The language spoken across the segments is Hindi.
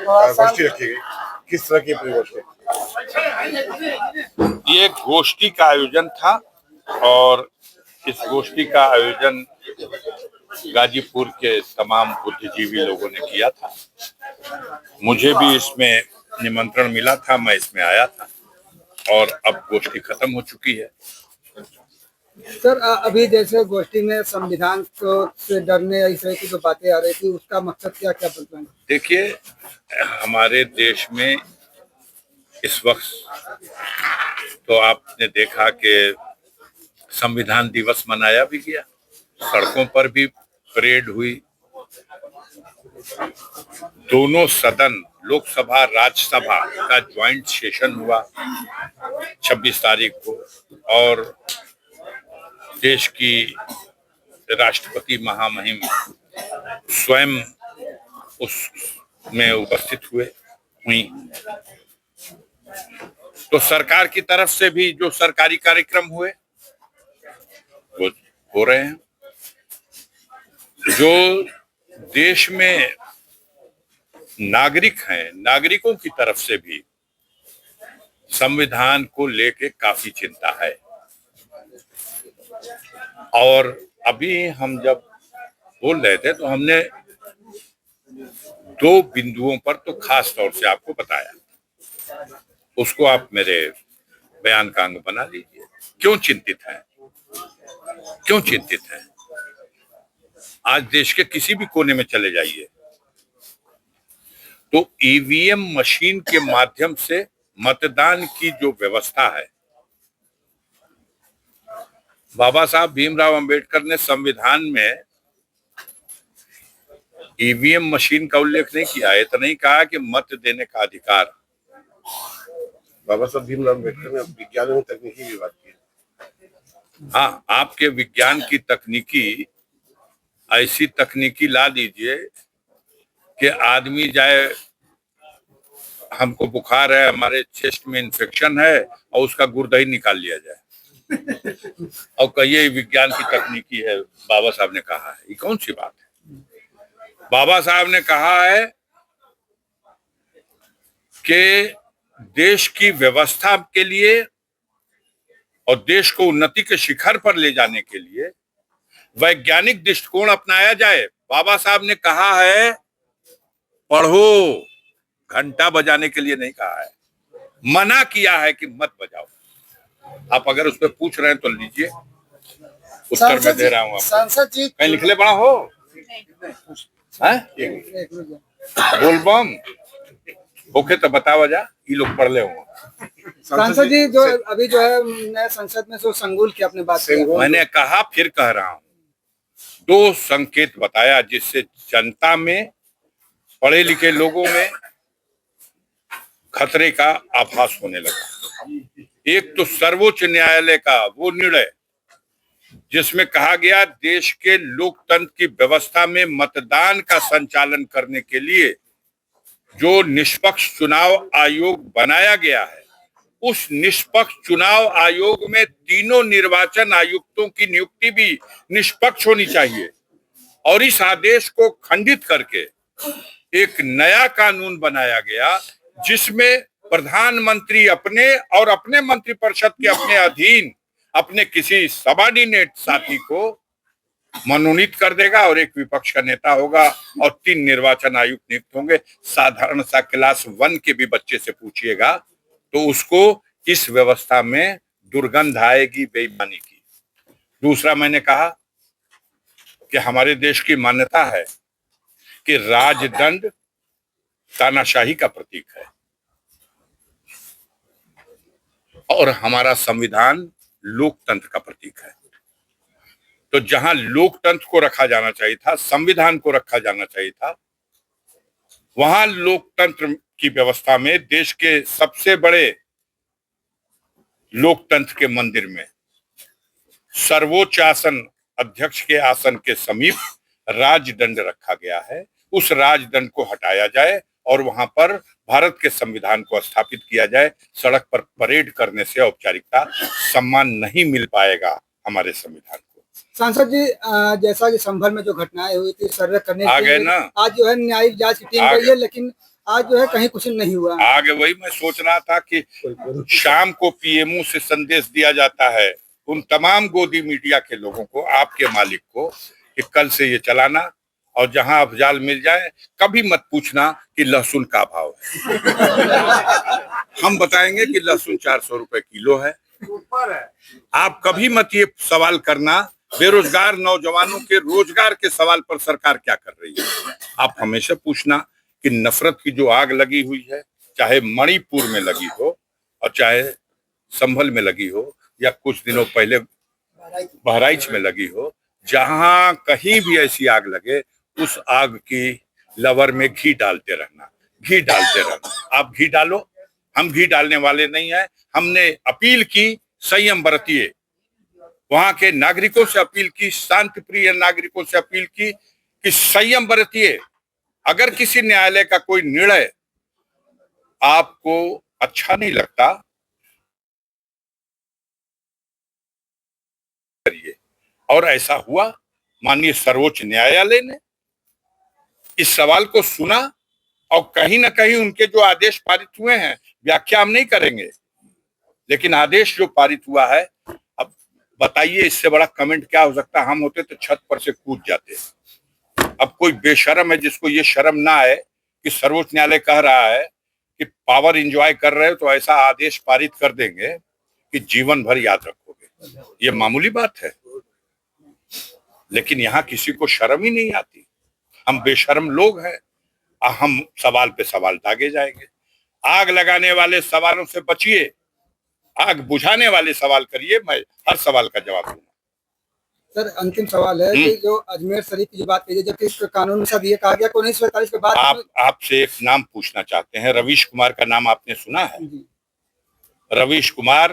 गोष्ठी रखी गई, किस तरह की गोष्ठी? ये गोष्ठी का आयोजन था और इस गोष्ठी का आयोजन गाजीपुर के तमाम बुद्धिजीवी लोगों ने किया था। मुझे भी इसमें निमंत्रण मिला था, मैं इसमें आया था और अब गोष्ठी खत्म हो चुकी है। सर, अभी जैसे गोष्ठी में संविधान को से डरने इस तरह की जो बातें आ रही थी, उसका मकसद क्या क्या बताएं? देखिए, हमारे देश में इस वक्त तो आपने देखा कि संविधान दिवस मनाया भी गया, सड़कों पर भी परेड हुई, दोनों सदन लोकसभा राज्यसभा का ज्वाइंट सेशन हुआ 26 तारीख को और देश की राष्ट्रपति महामहिम स्वयं उसमें उपस्थित हुई। तो सरकार की तरफ से भी जो सरकारी कार्यक्रम हुए वो हो रहे हैं। जो देश में नागरिक हैं, नागरिकों की तरफ से भी संविधान को लेके काफी चिंता है। और अभी हम जब बोल रहे थे तो हमने दो बिंदुओं पर तो खास तौर से आपको बताया, उसको आप मेरे बयान का अंग बना लीजिए। क्यों चिंतित हैं? क्यों चिंतित हैं? आज देश के किसी भी कोने में चले जाइए तो ईवीएम मशीन के माध्यम से मतदान की जो व्यवस्था है, बाबा साहब भीमराव अंबेडकर ने संविधान में ईवीएम मशीन का उल्लेख नहीं किया है, तो नहीं कहा कि मत देने का अधिकार। बाबा साहब भीमराव अम्बेडकर ने विज्ञान और तकनीकी की बात की। हाँ, आपके विज्ञान की तकनीकी ऐसी तकनीकी ला दीजिए कि आदमी जाए, हमको बुखार है, हमारे चेस्ट में इन्फेक्शन है और उसका गुर्दा ही निकाल लिया जाए और कहिए विज्ञान की तकनीकी है। बाबा साहब ने कहा है, ये कौन सी बात है? बाबा साहब ने कहा है कि देश की व्यवस्था के लिए और देश को उन्नति के शिखर पर ले जाने के लिए वैज्ञानिक दृष्टिकोण अपनाया जाए। बाबा साहब ने कहा है पढ़ो, घंटा बजाने के लिए नहीं कहा है, मना किया है कि मत बजाओ। आप अगर उस पर पूछ रहे हैं तो लीजिए, उत्तर मैं दे रहा हूँ। सांसद जी कहीं लिखले बड़ा हो बोलबम ओके तो बतावा जा, ये लोग पढ़ ले हो। सांसद जी जो अभी जो है नए संसद में जो संगुल की अपने बात किया, मैंने कहा फिर कह रहा हूँ, दो संकेत बताया जिससे जनता में, पढ़े लिखे लोगों में खतरे का आभास होने लगा। एक तो सर्वोच्च न्यायालय का वो निर्णय जिसमें कहा गया देश के लोकतंत्र की व्यवस्था में मतदान का संचालन करने के लिए जो निष्पक्ष चुनाव आयोग बनाया गया है, उस निष्पक्ष चुनाव आयोग में तीनों निर्वाचन आयुक्तों की नियुक्ति भी निष्पक्ष होनी चाहिए। और इस आदेश को खंडित करके एक नया कानून बनाया गया जिसमें प्रधानमंत्री अपने और अपने मंत्रिपरिषद के अपने अधीन अपने किसी सबऑर्डिनेट साथी को मनोनीत कर देगा और एक विपक्ष का नेता होगा और 3 निर्वाचन आयुक्त नियुक्त होंगे। साधारण सा क्लास 1 के भी बच्चे से पूछिएगा तो उसको इस व्यवस्था में दुर्गंध आएगी बेईमानी की। दूसरा, मैंने कहा कि हमारे देश की मान्यता है कि राजदंड तानाशाही का प्रतीक है और हमारा संविधान लोकतंत्र का प्रतीक है। तो जहां लोकतंत्र को रखा जाना चाहिए था, संविधान को रखा जाना चाहिए था, वहां लोकतंत्र की व्यवस्था में देश के सबसे बड़े लोकतंत्र के मंदिर में सर्वोच्च आसन अध्यक्ष के आसन के समीप राजदंड रखा गया है। उस राजदंड को हटाया जाए और वहां पर भारत के संविधान को स्थापित किया जाए। सड़क पर परेड करने से औपचारिकता सम्मान नहीं मिल पाएगा हमारे संविधान को। सांसद जी, जैसा कि संभल में जो घटनाएं हुई थी सर्वे करने आ गए ना, आज जो है न्यायिक जांच की टीम गई है, लेकिन आज जो है कहीं कुछ नहीं हुआ। आगे वही मैं सोच रहा था कि शाम को पीएमओ से संदेश दिया जाता है उन तमाम गोदी मीडिया के लोगों को, आपके मालिक को, कि कल से ये चलाना और जहां अफजाल मिल जाए कभी मत पूछना कि लहसुन का भाव है। हम बताएंगे कि लहसुन 400 रुपए किलो है। आप कभी मत ये सवाल करना बेरोजगार नौजवानों के रोजगार के सवाल पर सरकार क्या कर रही है। आप हमेशा पूछना कि नफरत की जो आग लगी हुई है, चाहे मणिपुर में लगी हो और चाहे संभल में लगी हो या कुछ दिनों पहले बहराइच में लगी हो, जहां कहीं भी ऐसी आग लगे उस आग की लवर में घी डालते रहना, घी डालते रहना। आप घी डालो, हम घी डालने वाले नहीं है। हमने अपील की संयम बरतिए, वहां के नागरिकों से अपील की, शांति प्रिय नागरिकों से अपील की कि संयम बरतिए। अगर किसी न्यायालय का कोई निर्णय आपको अच्छा नहीं लगता करिए। और ऐसा हुआ, माननीय सर्वोच्च न्यायालय ने इस सवाल को सुना और कहीं ना कहीं उनके जो आदेश पारित हुए हैं, व्याख्या हम नहीं करेंगे, लेकिन आदेश जो पारित हुआ है, अब बताइए इससे बड़ा कमेंट क्या हो सकता है। हम होते तो छत पर से कूद जाते। अब कोई बेशरम है जिसको ये शर्म ना आए कि सर्वोच्च न्यायालय कह रहा है कि पावर एंजॉय कर रहे हो तो ऐसा आदेश पारित कर देंगे कि जीवन भर याद रखोगे। ये मामूली बात है, लेकिन यहाँ किसी को शर्म ही नहीं आती। हम बेशर्म लोग हैं, हम सवाल पे सवाल दागे जाएंगे। आग लगाने वाले सवालों से बचिए, आग बुझाने वाले सवाल करिए। मैं हर सवाल का जवाब दूंगा। सर अंतिम सवाल है कि जो अजमेर शरीफ की जो बात कही, जबकि इस कानून में सब ये कहा गया 1947 के बाद आपसे एक नाम पूछना चाहते हैं। रवीश कुमार का नाम आपने सुना है? रवीश कुमार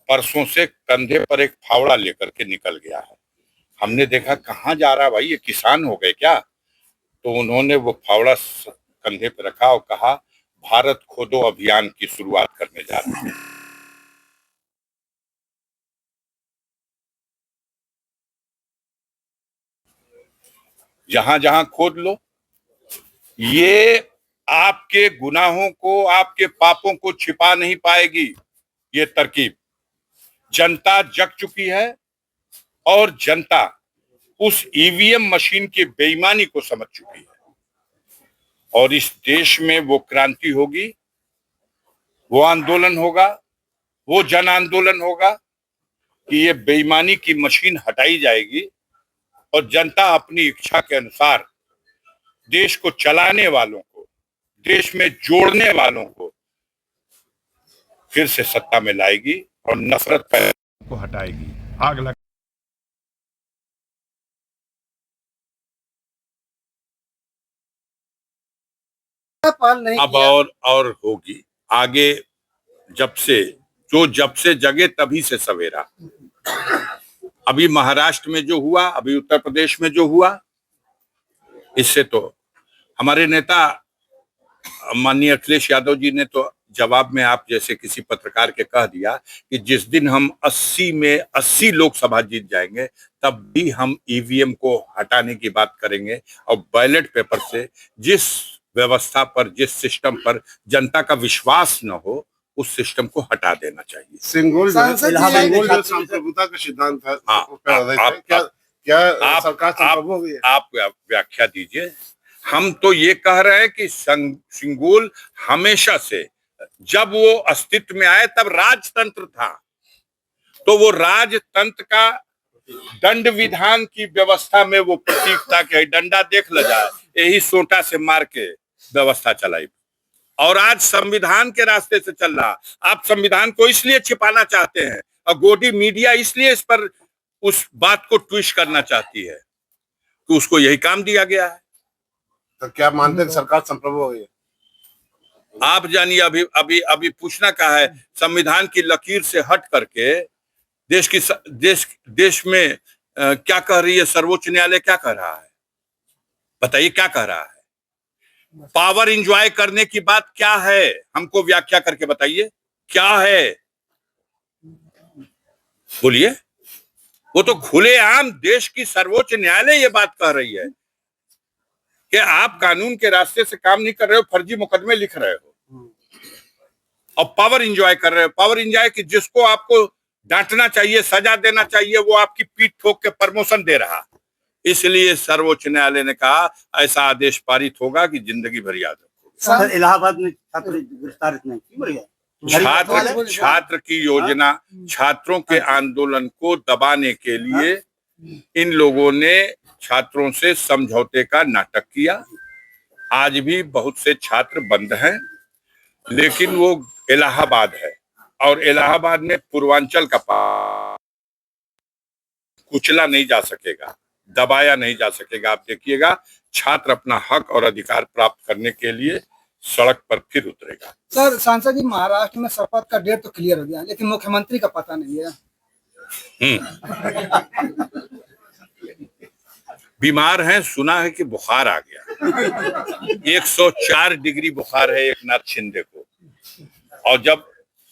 परसों से कंधे पर एक फावड़ा लेकर के निकल गया है। हमने देखा कहाँ जा रहा भाई, ये किसान हो गए क्या? तो उन्होंने वो फावड़ा कंधे पर रखा और कहा भारत खोदो अभियान की शुरुआत करने जा रहे हैं। जहां जहां खोद लो, ये आपके गुनाहों को, आपके पापों को छिपा नहीं पाएगी। ये तरकीब जनता जग चुकी है और जनता उस ईवीएम मशीन की बेईमानी को समझ चुकी है और इस देश में वो क्रांति होगी, वो आंदोलन होगा, वो जन आंदोलन होगा कि ये बेईमानी की मशीन हटाई जाएगी और जनता अपनी इच्छा के अनुसार देश को चलाने वालों को, देश में जोड़ने वालों को फिर से सत्ता में लाएगी और नफरत को हटाएगी। आग लगा पाल नहीं अब किया। और होगी आगे। जब से जगे तभी से सवेरा। अभी महाराष्ट्र में जो हुआ, अभी उत्तर प्रदेश में जो हुआ, इससे तो हमारे नेता माननीय अखिलेश यादव जी ने तो जवाब में आप जैसे किसी पत्रकार के कह दिया कि जिस दिन हम 80 में 80 लोकसभा जीत जाएंगे तब भी हम ईवीएम को हटाने की बात करेंगे और बैलेट पेपर से जिस व्यवस्था पर, जिस सिस्टम पर जनता का विश्वास न हो, उस सिस्टम को हटा देना चाहिए। सिंगुल जो संप्रभुता का सिद्धांत है, क्या सरकार संप्रभु हो गई है? आप व्याख्या दीजिए। हम तो ये कह रहे हैं कि सिंगुल हमेशा से, जब वो अस्तित्व में आए तब राजतंत्र था, तो वो राजतंत्र का दंड विधान की व्यवस्था में वो प्रतीक था कि डंडा देख ल जाए, यही सोटा से मार के व्यवस्था चलाई। और आज संविधान के रास्ते से चल रहा। आप संविधान को इसलिए छिपाना चाहते हैं और गोदी मीडिया इसलिए इस पर उस बात को ट्विस्ट करना चाहती है कि उसको यही काम दिया गया है। तो क्या मानते हैं सरकार संप्रभु हो गई है? आप जानिए। अभी अभी अभी पूछना क्या है? संविधान की लकीर से हट करके देश में क्या कह रही है सर्वोच्च न्यायालय? क्या कह रहा है बताइए, क्या कह रहा है? पावर एंजॉय करने की बात क्या है? हमको व्याख्या करके बताइए क्या है, बोलिए। वो तो खुलेआम देश की सर्वोच्च न्यायालय ये बात कह रही है। कि आप कानून के रास्ते से काम नहीं कर रहे हो, फर्जी मुकदमे लिख रहे हो और पावर एंजॉय कर रहे हो। पावर एंजॉय कि जिसको आपको डांटना चाहिए, सजा देना चाहिए, वो आपकी पीठ ठोक के प्रमोशन दे रहा। इसलिए सर्वोच्च न्यायालय ने कहा ऐसा आदेश पारित होगा कि जिंदगी भर याद रखो। सर इलाहाबाद में छात्र गिरफ्तार इतने क्यों बढ़ गया? छात्र की योजना, छात्रों के आंदोलन को दबाने के लिए इन लोगों ने छात्रों से समझौते का नाटक किया। आज भी बहुत से छात्र बंद हैं, लेकिन वो इलाहाबाद है और इलाहाबाद में पूर्वांचल का कुचला नहीं जा सकेगा, दबाया नहीं जा सकेगा। आप देखिएगा, छात्र अपना हक और अधिकार प्राप्त करने के लिए सड़क पर फिर उतरेगा। सर सांसद जी, महाराष्ट्र में शपथ का डेट तो क्लियर हो गया, लेकिन मुख्यमंत्री का पता नहीं है। बीमार हैं, सुना है कि बुखार आ गया। 104 डिग्री बुखार है एक नाथ शिंदे को, और जब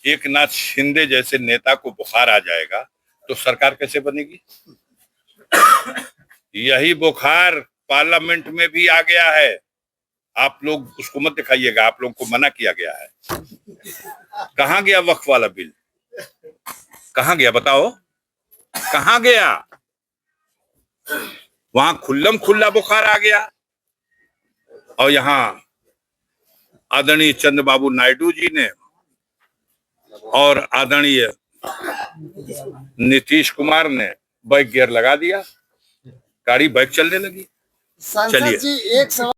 एक नाथ शिंदे जैसे नेता को बुखार आ जाएगा तो सरकार कैसे बनेगी? यही बुखार पार्लियामेंट में भी आ गया है। आप लोग उसको मत दिखाइएगा, आप लोगों को मना किया गया है। कहां गया वक्फ वाला बिल? कहां गया बताओ, कहां गया? वहां खुल्लम खुल्ला बुखार आ गया और यहाँ आदरणीय चंद्रबाबू नायडू जी ने और आदरणीय नीतीश कुमार ने बैक गियर लगा दिया, गाड़ी बैक चलने लगी। सांसद जी, एक सवाल